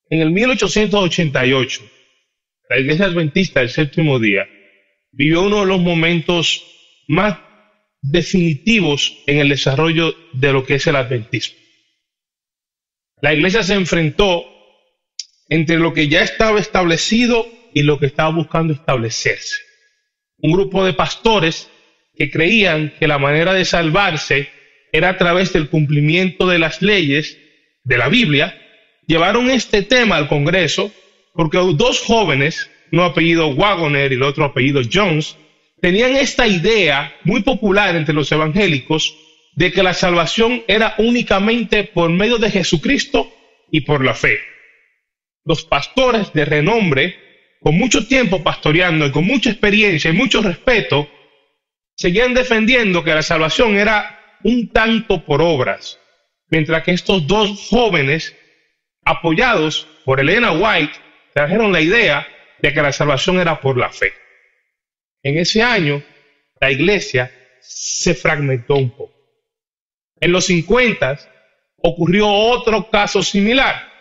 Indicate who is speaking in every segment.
Speaker 1: En el 1888, la Iglesia Adventista del Séptimo Día vivió uno de los momentos más definitivos en el desarrollo de lo que es el adventismo. La Iglesia se enfrentó entre lo que ya estaba establecido y lo que estaba buscando establecerse. Un grupo de pastores que creían que la manera de salvarse era a través del cumplimiento de las leyes de la Biblia, llevaron este tema al Congreso porque dos jóvenes, uno apellido Wagoner y el otro apellido Jones, tenían esta idea muy popular entre los evangélicos de que la salvación era únicamente por medio de Jesucristo y por la fe. Los pastores de renombre, con mucho tiempo pastoreando y con mucha experiencia y mucho respeto, seguían defendiendo que la salvación era un tanto por obras, mientras que estos dos jóvenes, apoyados por Elena White, trajeron la idea de que la salvación era por la fe. En ese año, la iglesia se fragmentó un poco. En los 50 ocurrió otro caso similar,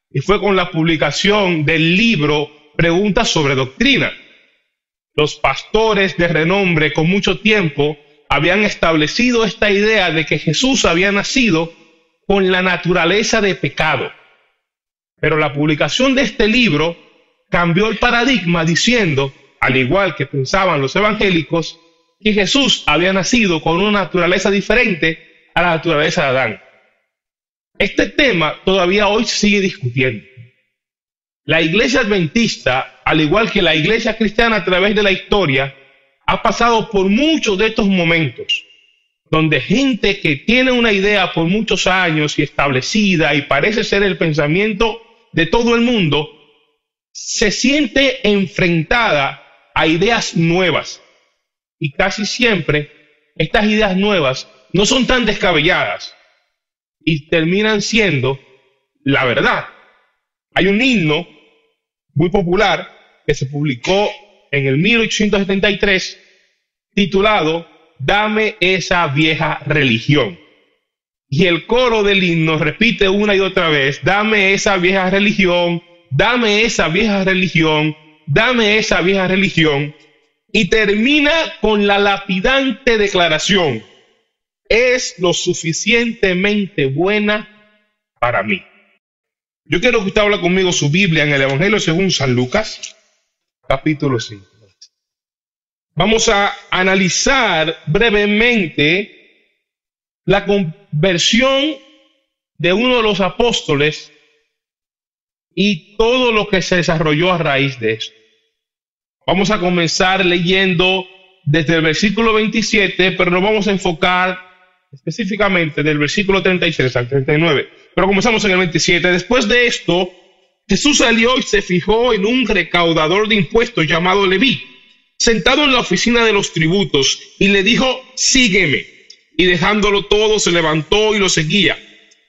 Speaker 1: y fue con la publicación del libro Preguntas sobre Doctrina. Los pastores de renombre con mucho tiempo habían establecido esta idea de que Jesús había nacido con la naturaleza de pecado. Pero la publicación de este libro cambió el paradigma diciendo, al igual que pensaban los evangélicos, que Jesús había nacido con una naturaleza diferente a la naturaleza de Adán. Este tema todavía hoy se sigue discutiendo. La iglesia adventista, al igual que la iglesia cristiana a través de la historia, ha pasado por muchos de estos momentos, donde gente que tiene una idea por muchos años y establecida y parece ser el pensamiento de todo el mundo, se siente enfrentada a ideas nuevas. Y casi siempre estas ideas nuevas no son tan descabelladas y terminan siendo la verdad. Hay un himno muy popular que se publicó en el 1873 titulado Dame esa vieja religión. Y el coro del himno repite una y otra vez, dame esa vieja religión, dame esa vieja religión, dame esa vieja religión. Y termina con la lapidante declaración, es lo suficientemente buena para mí. Yo quiero que usted hable conmigo su Biblia en el Evangelio según San Lucas, capítulo 5. Vamos a analizar brevemente la conversión de uno de los apóstoles y todo lo que se desarrolló a raíz de esto. Vamos a comenzar leyendo desde el versículo 27, pero nos vamos a enfocar específicamente del versículo 33 al 39. Pero comenzamos en el 27. Después de esto, Jesús salió y se fijó en un recaudador de impuestos llamado Leví, sentado en la oficina de los tributos, y le dijo, sígueme. Y dejándolo todo, se levantó y lo seguía.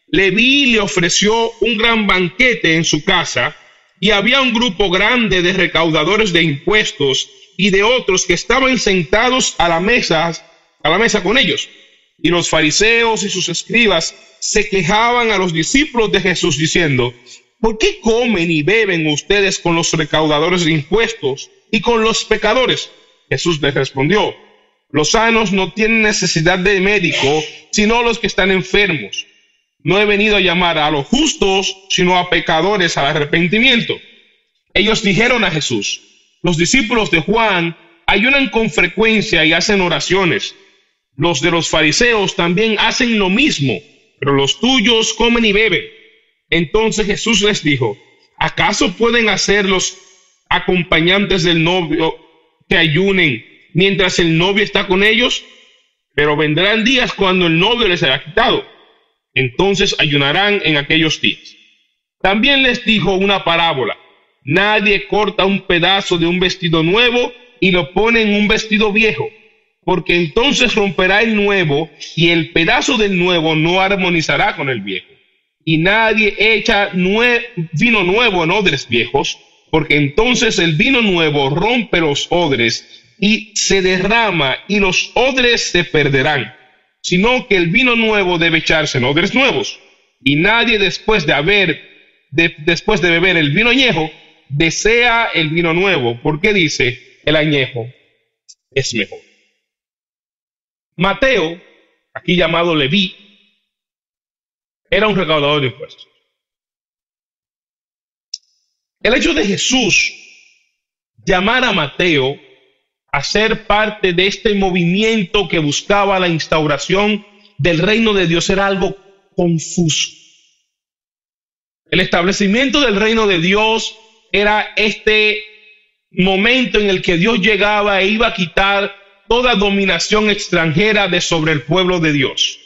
Speaker 1: Leví le ofreció un gran banquete en su casa, y había un grupo grande de recaudadores de impuestos y de otros que estaban sentados a la mesa con ellos. Y los fariseos y sus escribas se quejaban a los discípulos de Jesús diciendo, ¿por qué comen y beben ustedes con los recaudadores de impuestos y con los pecadores? Jesús les respondió, los sanos no tienen necesidad de médico, sino los que están enfermos. No he venido a llamar a los justos, sino a pecadores al arrepentimiento. Ellos dijeron a Jesús, los discípulos de Juan ayunan con frecuencia y hacen oraciones. Los de los fariseos también hacen lo mismo, pero los tuyos comen y beben. Entonces Jesús les dijo, ¿acaso pueden hacer los acompañantes del novio que ayunen mientras el novio está con ellos? Pero vendrán días cuando el novio les será quitado. Entonces ayunarán en aquellos días. También les dijo una parábola. Nadie corta un pedazo de un vestido nuevo y lo pone en un vestido viejo, porque entonces romperá el nuevo y el pedazo del nuevo no armonizará con el viejo. Y nadie echa vino nuevo en odres viejos, porque entonces el vino nuevo rompe los odres y se derrama y los odres se perderán, sino que el vino nuevo debe echarse en odres nuevos. Y nadie después de haber después de beber el vino añejo, desea el vino nuevo, porque dice, el añejo es mejor. Mateo, aquí llamado Leví, era un recaudador de impuestos. El hecho de Jesús llamar a Mateo a ser parte de este movimiento que buscaba la instauración del reino de Dios era algo confuso. El establecimiento del reino de Dios era este momento en el que Dios llegaba e iba a quitar toda dominación extranjera de sobre el pueblo de Dios.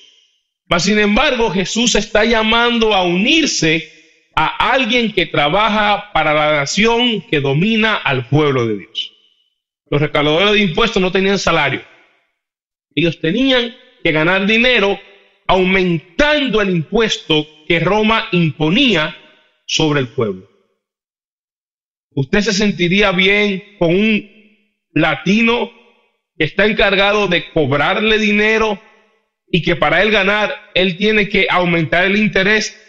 Speaker 1: Mas, sin embargo, Jesús está llamando a unirse a alguien que trabaja para la nación que domina al pueblo de Dios. Los recaudadores de impuestos no tenían salario. Ellos tenían que ganar dinero aumentando el impuesto que Roma imponía sobre el pueblo. ¿Usted se sentiría bien con un latino que está encargado de cobrarle dinero y que para él ganar, él tiene que aumentar el interés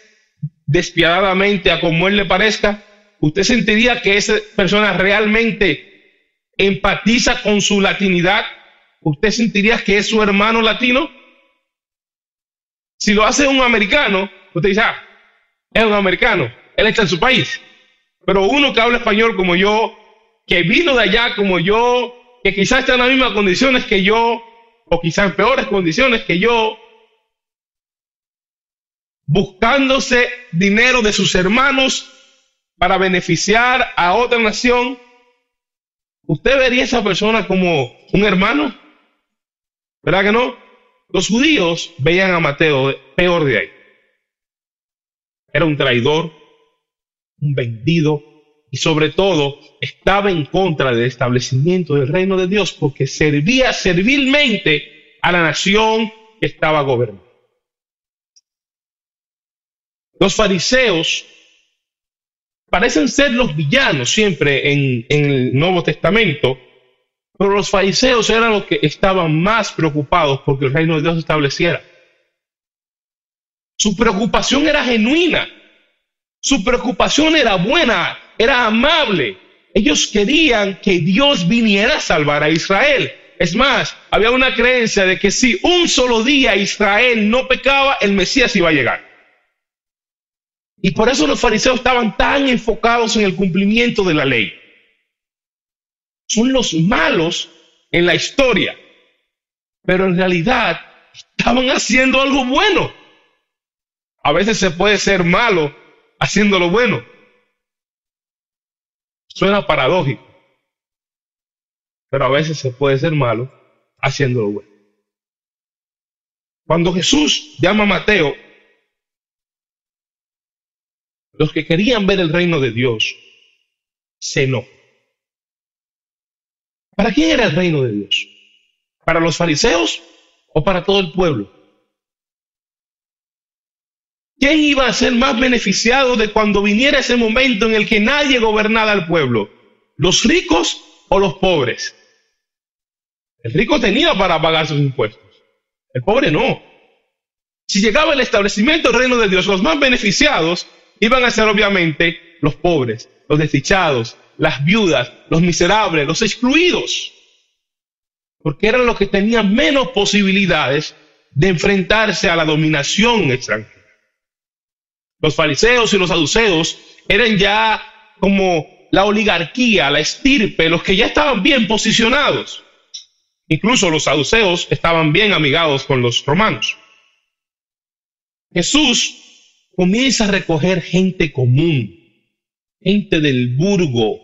Speaker 1: despiadadamente a como él le parezca? ¿Usted sentiría que esa persona realmente empatiza con su latinidad? ¿Usted sentiría que es su hermano latino? Si lo hace un americano, usted dice, es un americano, él está en su país. Pero uno que habla español como yo, que vino de allá como yo, que quizás está en las mismas condiciones que yo, o quizás en peores condiciones que yo, buscándose dinero de sus hermanos para beneficiar a otra nación, ¿usted vería a esa persona como un hermano? ¿Verdad que no? Los judíos veían a Mateo peor de ahí. Era un traidor, un vendido, y sobre todo estaba en contra del establecimiento del reino de Dios porque servía servilmente a la nación que estaba gobernando. Los fariseos parecen ser los villanos siempre en el Nuevo Testamento, pero los fariseos eran los que estaban más preocupados porque el reino de Dios se estableciera. Su preocupación era genuina, su preocupación era buena, era amable. Ellos querían que Dios viniera a salvar a Israel. Es más, había una creencia de que si un solo día Israel no pecaba, el Mesías iba a llegar. Y por eso los fariseos estaban tan enfocados en el cumplimiento de la ley. Son los malos en la historia, pero en realidad estaban haciendo algo bueno. A veces se puede ser malo haciendo lo bueno. Suena paradójico, pero a veces se puede ser malo haciendo lo bueno. Cuando Jesús llama a Mateo, los que querían ver el reino de Dios se enojan. ¿Para quién era el reino de Dios? ¿Para los fariseos o para todo el pueblo? ¿Quién iba a ser más beneficiado de cuando viniera ese momento en el que nadie gobernara al pueblo? ¿Los ricos o los pobres? El rico tenía para pagar sus impuestos, el pobre no. Si llegaba el establecimiento del reino de Dios, los más beneficiados iban a ser obviamente los pobres, los desdichados, las viudas, los miserables, los excluidos, porque eran los que tenían menos posibilidades de enfrentarse a la dominación extranjera. Los fariseos y los saduceos eran ya como la oligarquía, la estirpe, los que ya estaban bien posicionados. Incluso los saduceos estaban bien amigados con los romanos. Jesús comienza a recoger gente común, gente del burgo,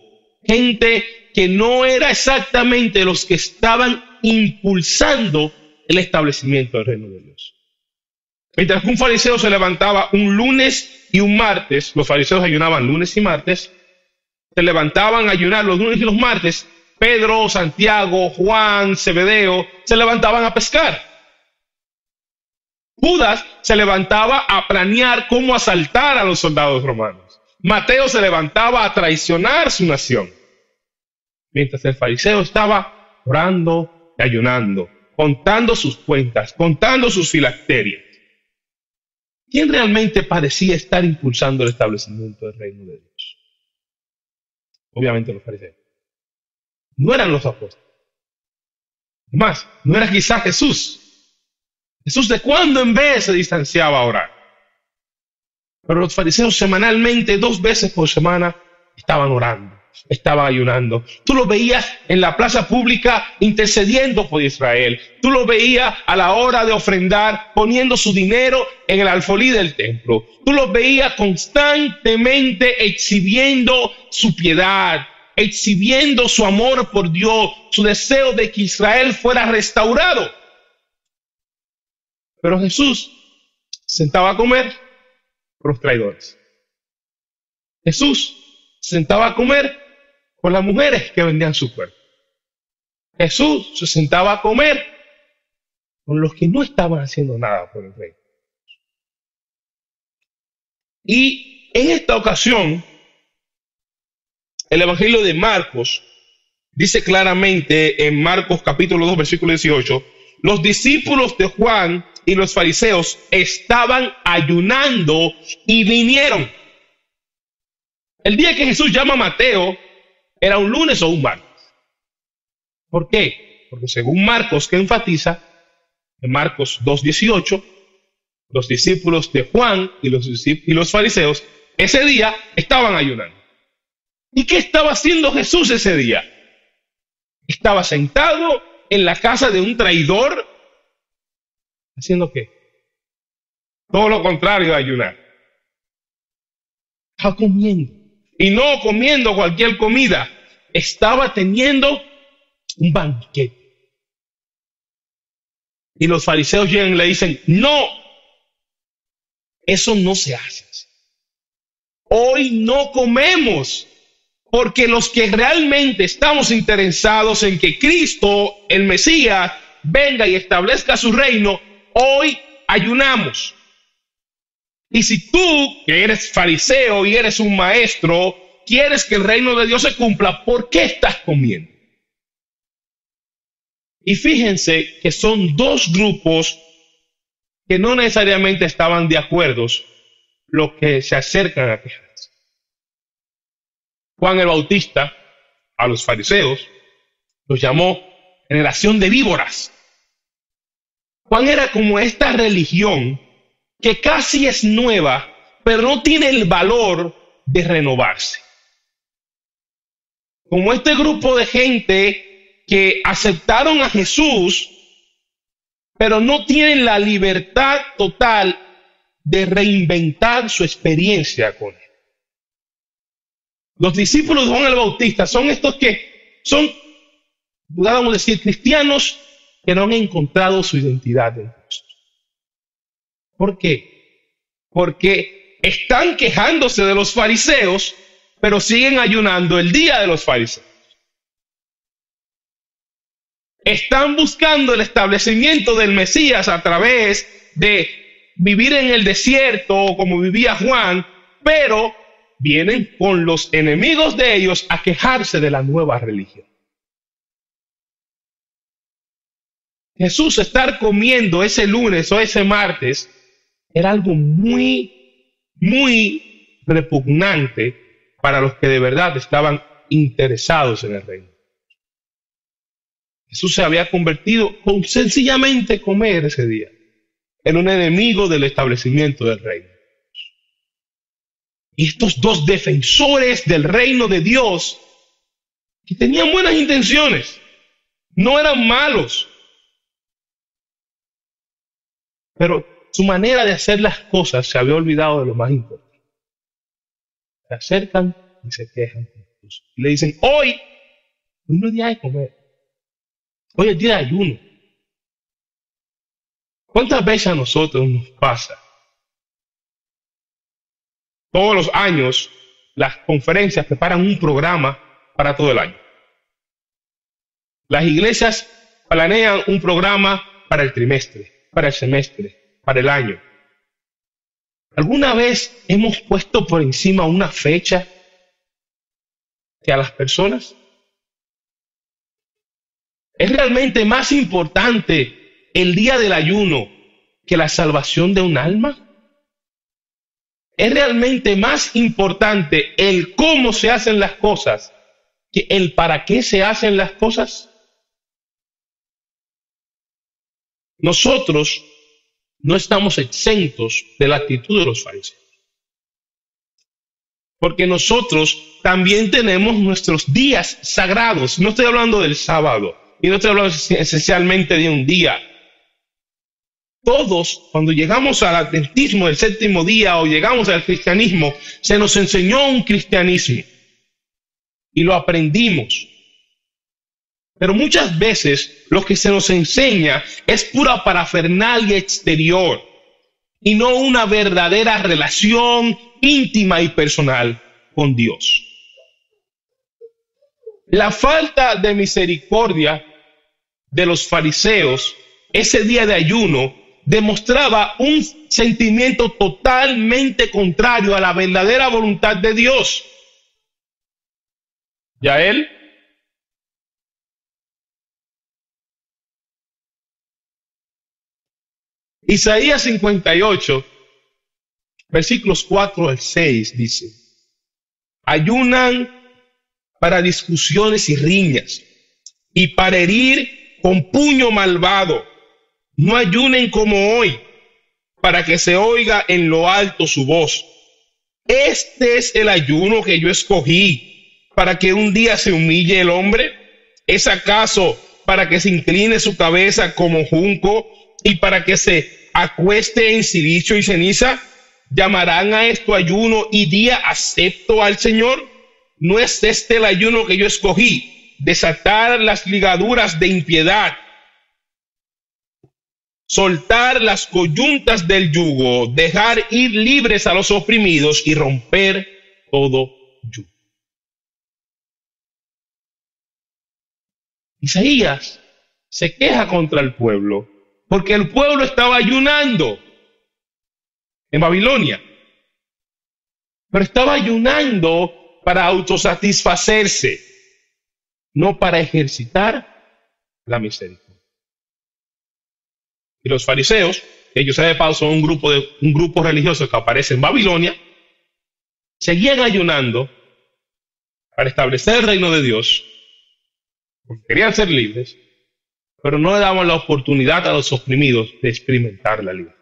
Speaker 1: gente que no era exactamente los que estaban impulsando el establecimiento del reino de Dios. Mientras que un fariseo se levantaba un lunes y un martes, los fariseos ayunaban lunes y martes, se levantaban a ayunar los lunes y los martes, Pedro, Santiago, Juan, Zebedeo, se levantaban a pescar. Judas se levantaba a planear cómo asaltar a los soldados romanos. Mateo se levantaba a traicionar su nación. Mientras el fariseo estaba orando y ayunando, contando sus cuentas, contando sus filacterias. ¿quién realmente parecía estar impulsando el establecimiento del reino de Dios? Obviamente los fariseos. No eran los apóstoles. Más, no era quizás Jesús. Jesús de cuando en vez se distanciaba a orar. Pero los fariseos semanalmente, 2 veces por semana, estaban orando, estaban ayunando. Tú los veías en la plaza pública intercediendo por Israel. Tú los veías a la hora de ofrendar, poniendo su dinero en el alfolí del templo. Tú los veías constantemente exhibiendo su piedad, exhibiendo su amor por Dios, su deseo de que Israel fuera restaurado. Pero Jesús sentaba a comer con los traidores. Jesús sentaba a comer con las mujeres que vendían su cuerpo. Jesús se sentaba a comer con los que no estaban haciendo nada por el reino. Y en esta ocasión, el Evangelio de Marcos dice claramente en Marcos capítulo 2, versículo 18, los discípulos de Juan y los fariseos estaban ayunando y vinieron. El día que Jesús llama a Mateo era un lunes o un martes. ¿Por qué? Porque según Marcos, que enfatiza, en Marcos 2:18, los discípulos de Juan y los fariseos ese día estaban ayunando. ¿Y qué estaba haciendo Jesús ese día? Estaba sentado en la casa de un traidor. ¿Haciendo qué? Todo lo contrario de ayunar. Estaba comiendo. Y no comiendo cualquier comida. Estaba teniendo un banquete. Y los fariseos llegan y le dicen, no, eso no se hace. Hoy no comemos. Porque los que realmente estamos interesados en que Cristo, el Mesías, venga y establezca su reino, hoy ayunamos. Y si tú, que eres fariseo y eres un maestro, quieres que el reino de Dios se cumpla, ¿por qué estás comiendo? Y fíjense que son 2 grupos que no necesariamente estaban de acuerdo los que se acercan a quejarse. Juan el Bautista, a los fariseos, los llamó generación de víboras. Juan era como esta religión que casi es nueva, pero no tiene el valor de renovarse. Como este grupo de gente que aceptaron a Jesús, pero no tienen la libertad total de reinventar su experiencia con él. Los discípulos de Juan el Bautista son estos que son, podríamos decir, cristianos que no han encontrado su identidad en Cristo. ¿Por qué? Porque están quejándose de los fariseos, pero siguen ayunando el día de los fariseos. Están buscando el establecimiento del Mesías a través de vivir en el desierto como vivía Juan, pero vienen con los enemigos de ellos a quejarse de la nueva religión. Jesús estar comiendo ese lunes o ese martes era algo muy, muy repugnante para los que de verdad estaban interesados en el reino. Jesús se había convertido con sencillamente comer ese día en un enemigo del establecimiento del reino. Y estos 2 defensores del reino de Dios, que tenían buenas intenciones, no eran malos, pero su manera de hacer las cosas se había olvidado de lo más importante. Se acercan y se quejan con Jesús. Y le dicen, hoy no es día de comer, hoy es día de ayuno. ¿Cuántas veces a nosotros nos pasa? Todos los años, las conferencias preparan un programa para todo el año. Las iglesias planean un programa para el trimestre, para el semestre, para el año. ¿Alguna vez hemos puesto por encima una fecha que a las personas? ¿Es realmente más importante el día del ayuno que la salvación de un alma? Es realmente más importante el cómo se hacen las cosas que el para qué se hacen las cosas. Nosotros no estamos exentos de la actitud de los fariseos, porque nosotros también tenemos nuestros días sagrados. No estoy hablando del sábado y no estoy hablando esencialmente de un día. Todos, cuando llegamos al adventismo del séptimo día o llegamos al cristianismo, se nos enseñó un cristianismo y lo aprendimos. Pero muchas veces lo que se nos enseña es pura parafernalia exterior y no una verdadera relación íntima y personal con Dios. La falta de misericordia de los fariseos ese día de ayuno demostraba un sentimiento totalmente contrario a la verdadera voluntad de Dios. Yael. Isaías 58, versículos 4 al 6 dice: ayunan para discusiones y riñas, y para herir con puño malvado. No ayunen como hoy, para que se oiga en lo alto su voz. Este es el ayuno que yo escogí, para que un día se humille el hombre. ¿Es acaso para que se incline su cabeza como junco y para que se acueste en silicio y ceniza? ¿Llamarán a esto ayuno y día acepto al Señor? ¿No es este el ayuno que yo escogí? Desatar las ligaduras de impiedad, soltar las coyuntas del yugo, dejar ir libres a los oprimidos y romper todo yugo. Isaías se queja contra el pueblo porque el pueblo estaba ayunando en Babilonia, pero estaba ayunando para autosatisfacerse, no para ejercitar la misericordia. Y los fariseos, ellos de paso son un grupo religioso que aparece en Babilonia, seguían ayunando para establecer el reino de Dios, porque querían ser libres, pero no le daban la oportunidad a los oprimidos de experimentar la libertad.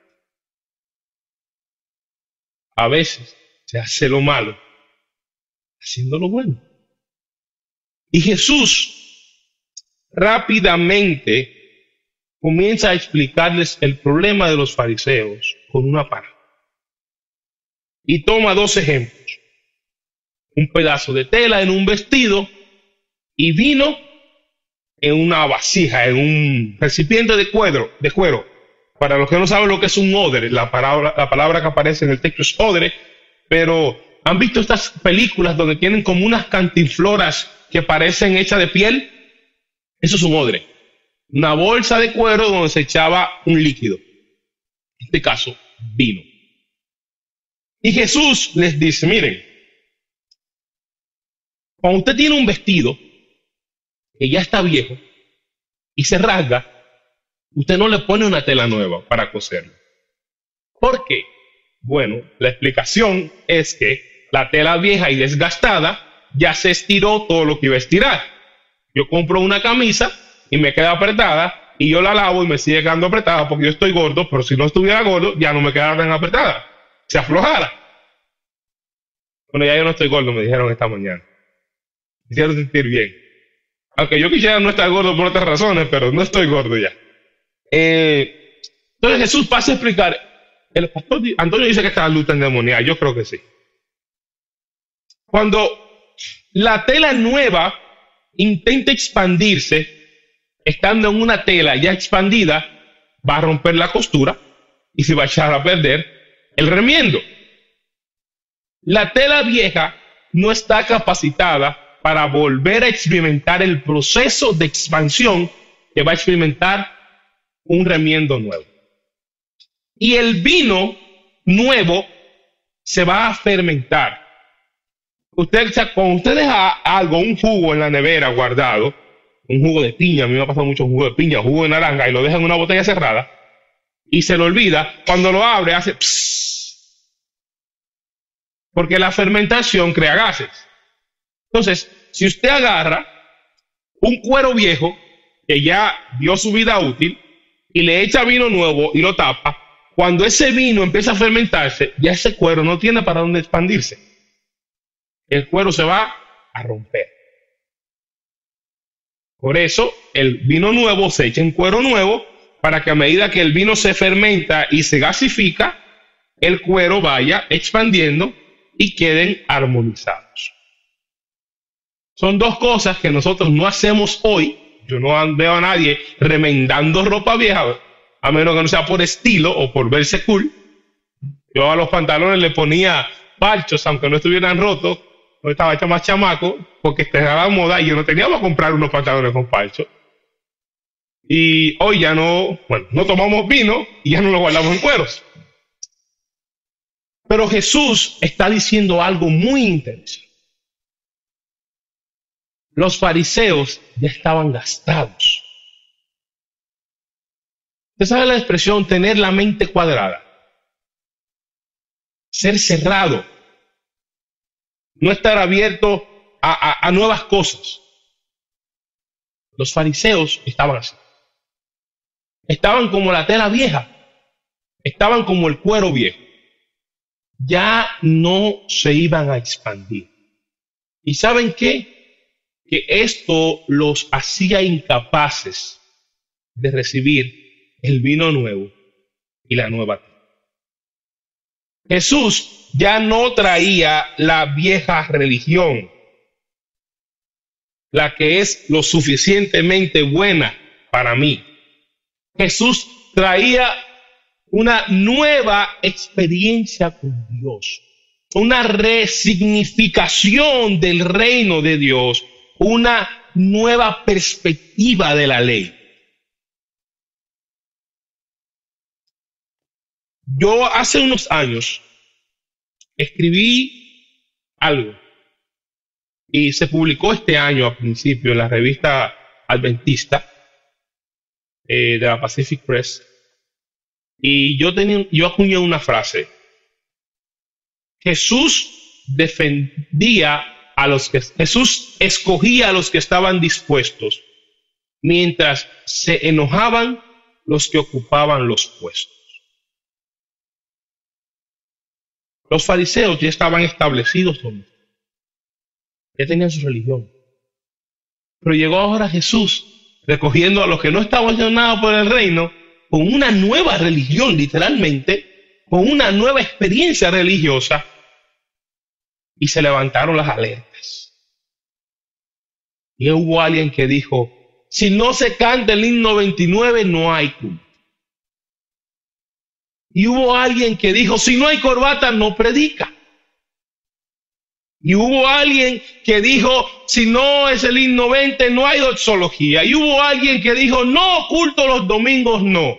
Speaker 1: A veces se hace lo malo haciendo lo bueno. Y Jesús rápidamente comienza a explicarles el problema de los fariseos con una parábola. Y toma dos ejemplos: un pedazo de tela en un vestido y vino en una vasija, en un recipiente de cuero. Para los que no saben lo que es un odre, la palabra que aparece en el texto es odre, pero ¿han visto estas películas donde tienen como unas cantinfloras que parecen hechas de piel? Eso es un odre. Una bolsa de cuero donde se echaba un líquido. En este caso, vino. Y Jesús les dice: miren, cuando usted tiene un vestido que ya está viejo y se rasga, usted no le pone una tela nueva para coserlo. ¿Por qué? Bueno, la explicación es que la tela vieja y desgastada ya se estiró todo lo que iba a estirar. Yo compro una camisa y me queda apretada y yo la lavo y me sigue quedando apretada porque yo estoy gordo, pero si no estuviera gordo ya no me quedara tan apretada, se aflojara. Bueno, ya yo no estoy gordo, me dijeron esta mañana. Me hicieron sentir bien. Aunque yo quisiera no estar gordo por otras razones, pero no estoy gordo ya. Entonces Jesús pasa a explicar. El pastor Antonio dice que esta lucha endemoniada. Yo creo que sí. Cuando la tela nueva intenta expandirse, estando en una tela ya expandida, va a romper la costura y se va a echar a perder el remiendo. La tela vieja no está capacitada para volver a experimentar el proceso de expansión que va a experimentar un remiendo nuevo. Y el vino nuevo se va a fermentar. Cuando usted deja algo, un jugo en la nevera guardado, un jugo de piña, a mí me ha pasado mucho jugo de piña, jugo de naranja, y lo deja en una botella cerrada, y se lo olvida, cuando lo abre hace pss, porque la fermentación crea gases. Entonces, si usted agarra un cuero viejo que ya dio su vida útil y le echa vino nuevo y lo tapa, cuando ese vino empieza a fermentarse, ya ese cuero no tiene para dónde expandirse. El cuero se va a romper. Por eso, el vino nuevo se echa en cuero nuevo para que a medida que el vino se fermenta y se gasifica, el cuero vaya expandiendo y queden armonizados. Son dos cosas que nosotros no hacemos hoy. Yo no veo a nadie remendando ropa vieja, a menos que no sea por estilo o por verse cool. Yo a los pantalones le ponía parchos, aunque no estuvieran rotos. Yo estaba hecho más chamaco, porque estaba la moda y yo no tenía para comprar unos pantalones con parchos. Y hoy ya no tomamos vino y ya no lo guardamos en cueros. Pero Jesús está diciendo algo muy interesante. Los fariseos ya estaban gastados. ¿Usted sabe la expresión tener la mente cuadrada? Ser cerrado. No estar abierto a nuevas cosas. Los fariseos estaban así. Estaban como la tela vieja. Estaban como el cuero viejo. Ya no se iban a expandir. ¿Y saben qué? Que esto los hacía incapaces de recibir el vino nuevo y la nueva tierra. Jesús ya no traía la vieja religión, la que es lo suficientemente buena para mí. Jesús traía una nueva experiencia con Dios, una resignificación del reino de Dios, una nueva perspectiva de la ley. Yo hace unos años escribí algo y se publicó este año a principio en la revista Adventista de la Pacific Press, y yo acuñé una frase. Jesús escogía a los que estaban dispuestos, mientras se enojaban los que ocupaban los puestos. Los fariseos ya estaban establecidos, ya tenían su religión. Pero llegó ahora Jesús, recogiendo a los que no estaban llenados por el reino, con una nueva religión, literalmente, con una nueva experiencia religiosa, y se levantaron las alertas. Y hubo alguien que dijo: si no se canta el himno 29, no hay culto. Y hubo alguien que dijo: si no hay corbata, no predica. Y hubo alguien que dijo: si no es el himno 20, no hay doxología. Y hubo alguien que dijo: no, culto los domingos, no.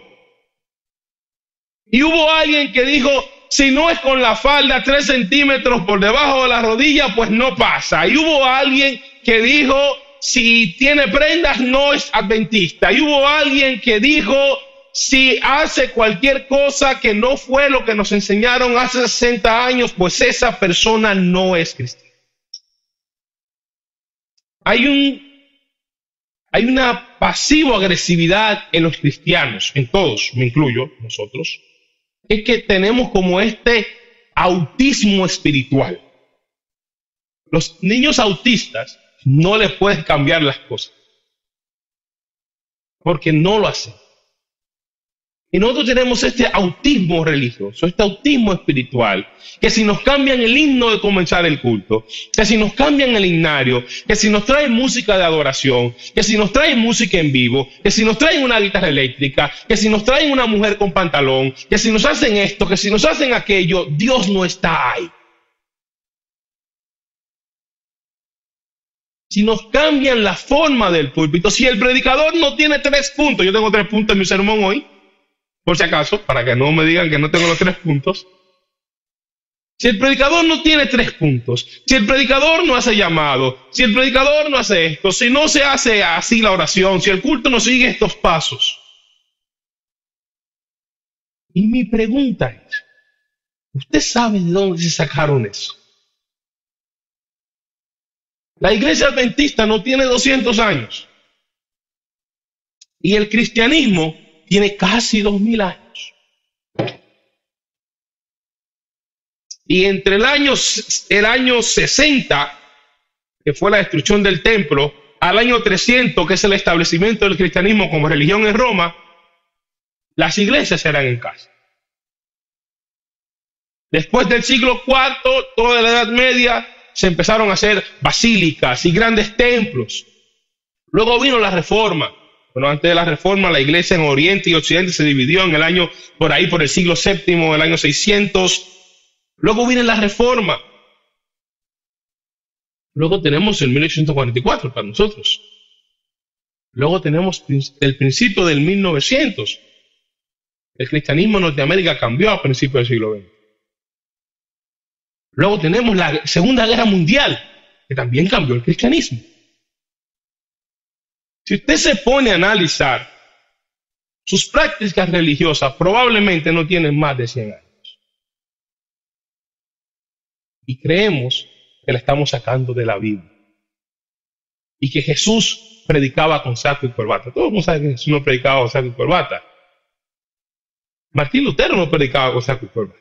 Speaker 1: Y hubo alguien que dijo: si no es con la falda 3 centímetros por debajo de la rodilla, pues no pasa. Y hubo alguien que dijo: si tiene prendas, no es adventista. Y hubo alguien que dijo: si hace cualquier cosa que no fue lo que nos enseñaron hace 60 años, pues esa persona no es cristiana. Hay una pasivo-agresividad en los cristianos, en todos, me incluyo, nosotros, es que tenemos como este autismo espiritual. Los niños autistas no les puedes cambiar las cosas, porque no lo hacen. Y nosotros tenemos este autismo religioso, este autismo espiritual, que si nos cambian el himno de comenzar el culto, que si nos cambian el himnario, que si nos traen música de adoración, que si nos traen música en vivo, que si nos traen una guitarra eléctrica, que si nos traen una mujer con pantalón, que si nos hacen esto, que si nos hacen aquello, Dios no está ahí. Si nos cambian la forma del púlpito, si el predicador no tiene 3 puntos, yo tengo 3 puntos en mi sermón hoy, por si acaso, para que no me digan que no tengo los 3 puntos. Si el predicador no tiene 3 puntos, si el predicador no hace llamado, si el predicador no hace esto, si no se hace así la oración, si el culto no sigue estos pasos. Y mi pregunta es, ¿usted sabe de dónde se sacaron eso? La iglesia adventista no tiene 200 años. Y el cristianismo tiene casi 2000 años. Y entre el año 60, que fue la destrucción del templo, al año 300, que es el establecimiento del cristianismo como religión en Roma, las iglesias eran en casa. Después del siglo IV, toda la Edad Media, se empezaron a hacer basílicas y grandes templos. Luego vino la Reforma. Bueno, antes de la Reforma, la iglesia en Oriente y Occidente se dividió en el año, por el siglo VII, el año 600. Luego viene la Reforma. Luego tenemos el 1844 para nosotros. Luego tenemos el principio del 1900. El cristianismo en Norteamérica cambió a principios del siglo XX. Luego tenemos la Segunda Guerra Mundial, que también cambió el cristianismo. Si usted se pone a analizar sus prácticas religiosas, probablemente no tienen más de 100 años. Y creemos que la estamos sacando de la Biblia. Y que Jesús predicaba con saco y corbata. Todos saben que Jesús no predicaba con saco y corbata. Martín Lutero no predicaba con saco y corbata.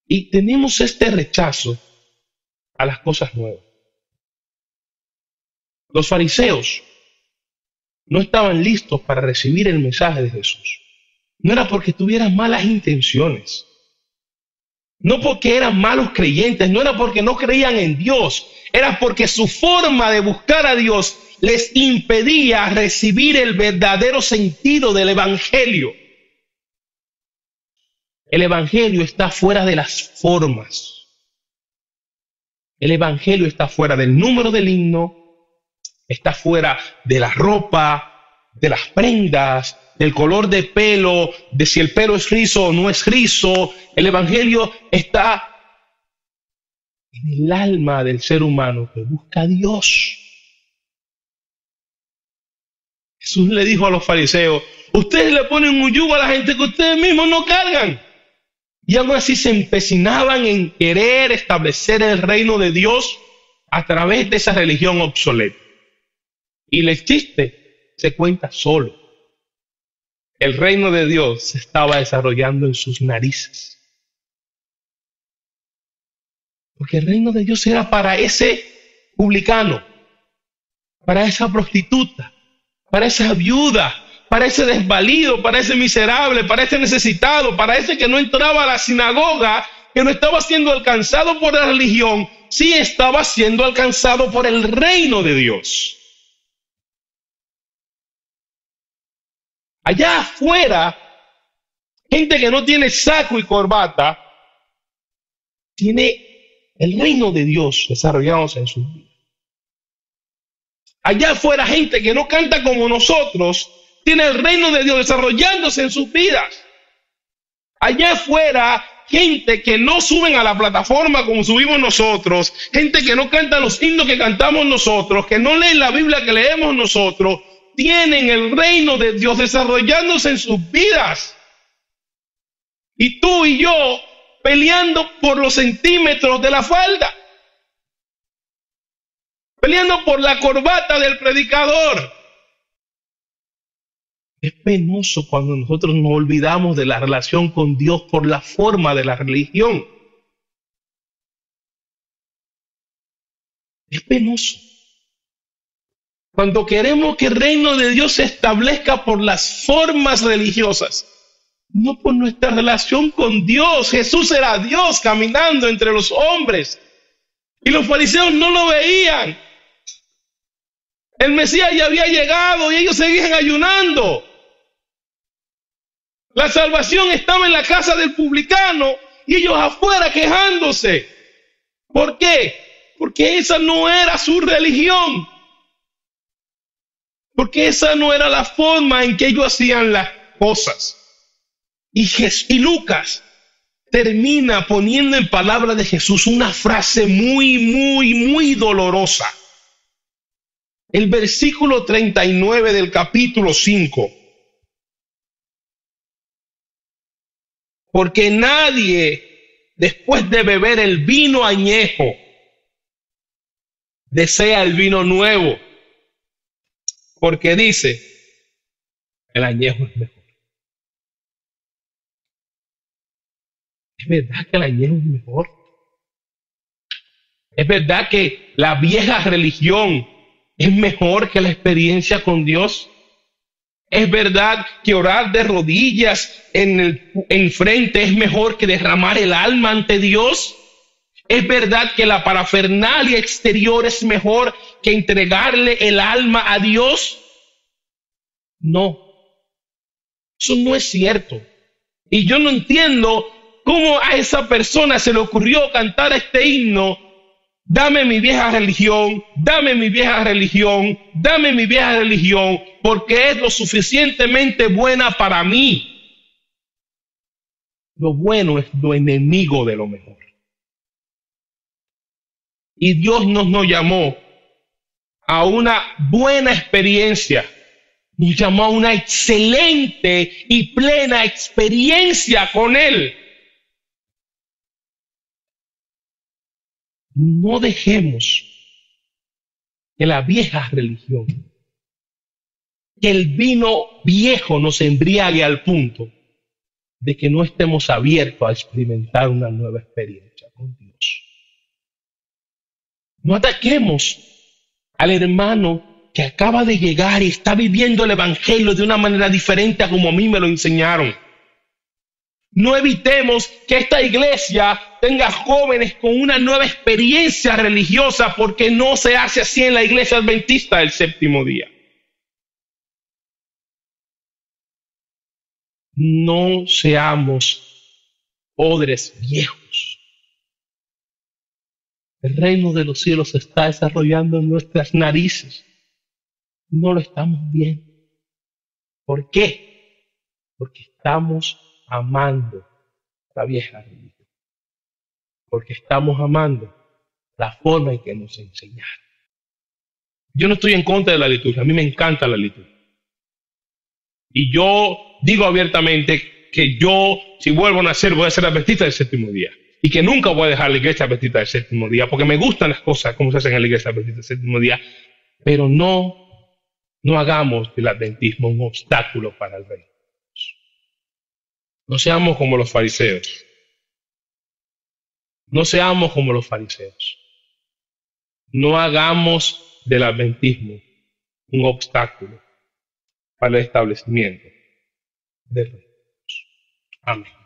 Speaker 1: Y tenemos este rechazo a las cosas nuevas. Los fariseos no estaban listos para recibir el mensaje de Jesús. No era porque tuvieran malas intenciones. No porque eran malos creyentes, no era porque no creían en Dios. Era porque su forma de buscar a Dios les impedía recibir el verdadero sentido del Evangelio. El Evangelio está fuera de las formas. El Evangelio está fuera del número del himno, está fuera de la ropa, de las prendas, del color de pelo, de si el pelo es rizo o no es rizo. El Evangelio está en el alma del ser humano que busca a Dios. Jesús le dijo a los fariseos: ustedes le ponen un yugo a la gente que ustedes mismos no cargan. Y aún así se empecinaban en querer establecer el reino de Dios a través de esa religión obsoleta. Y el chiste se cuenta solo. El reino de Dios se estaba desarrollando en sus narices. Porque el reino de Dios era para ese publicano, para esa prostituta, para esa viuda, para ese desvalido, para ese miserable, para ese necesitado, para ese que no entraba a la sinagoga, que no estaba siendo alcanzado por la religión, sí estaba siendo alcanzado por el reino de Dios. Allá afuera, gente que no tiene saco y corbata, tiene el reino de Dios desarrollándose en sus vidas. Allá afuera, gente que no canta como nosotros, tiene el reino de Dios desarrollándose en sus vidas. Allá afuera, gente que no suben a la plataforma como subimos nosotros, gente que no canta los himnos que cantamos nosotros, que no leen la Biblia que leemos nosotros, tienen el reino de Dios desarrollándose en sus vidas. Y tú y yo peleando por los centímetros de la falda, peleando por la corbata del predicador. Es penoso cuando nosotros nos olvidamos de la relación con Dios por la forma de la religión. Es penoso. Cuando queremos que el reino de Dios se establezca por las formas religiosas, no por nuestra relación con Dios. Jesús era Dios caminando entre los hombres y los fariseos no lo veían. El Mesías ya había llegado y ellos seguían ayunando. La salvación estaba en la casa del publicano y ellos afuera quejándose. ¿Por qué? Porque esa no era su religión. Porque esa no era la forma en que ellos hacían las cosas. Y Lucas termina poniendo en palabras de Jesús una frase muy dolorosa. El versículo 39 del capítulo 5. Porque nadie después de beber el vino añejo, desea el vino nuevo, porque dice, el añejo es mejor. ¿Es verdad que el añejo es mejor? ¿Es verdad que la vieja religión es mejor que la experiencia con Dios? ¿Es verdad que orar de rodillas en frente es mejor que derramar el alma ante Dios? ¿Es verdad que la parafernalia exterior es mejor que entregarle el alma a Dios? No, eso no es cierto. Y yo no entiendo cómo a esa persona se le ocurrió cantar este himno: dame mi vieja religión, dame mi vieja religión, dame mi vieja religión, porque es lo suficientemente buena para mí. Lo bueno es lo enemigo de lo mejor. Y Dios nos llamó a una buena experiencia, nos llamó a una excelente y plena experiencia con Él. No dejemos que la vieja religión, que el vino viejo nos embriague al punto de que no estemos abiertos a experimentar una nueva experiencia con Dios. No ataquemos al hermano que acaba de llegar y está viviendo el evangelio de una manera diferente a como a mí me lo enseñaron. No evitemos que esta iglesia tenga jóvenes con una nueva experiencia religiosa, porque no se hace así en la iglesia adventista del séptimo día. No seamos odres viejos. El reino de los cielos se está desarrollando en nuestras narices. No lo estamos viendo. ¿Por qué? Porque estamos amando la vieja religión. Porque estamos amando la forma en que nos enseñaron. Yo no estoy en contra de la liturgia. A mí me encanta la liturgia. Y yo digo abiertamente que yo, si vuelvo a nacer, voy a ser adventista del séptimo día. Y que nunca voy a dejar la iglesia adventista del séptimo día, porque me gustan las cosas como se hacen en la iglesia adventista del séptimo día. Pero no hagamos del adventismo un obstáculo para el reino. No seamos como los fariseos. No seamos como los fariseos. No hagamos del adventismo un obstáculo para el establecimiento del reino. Amén.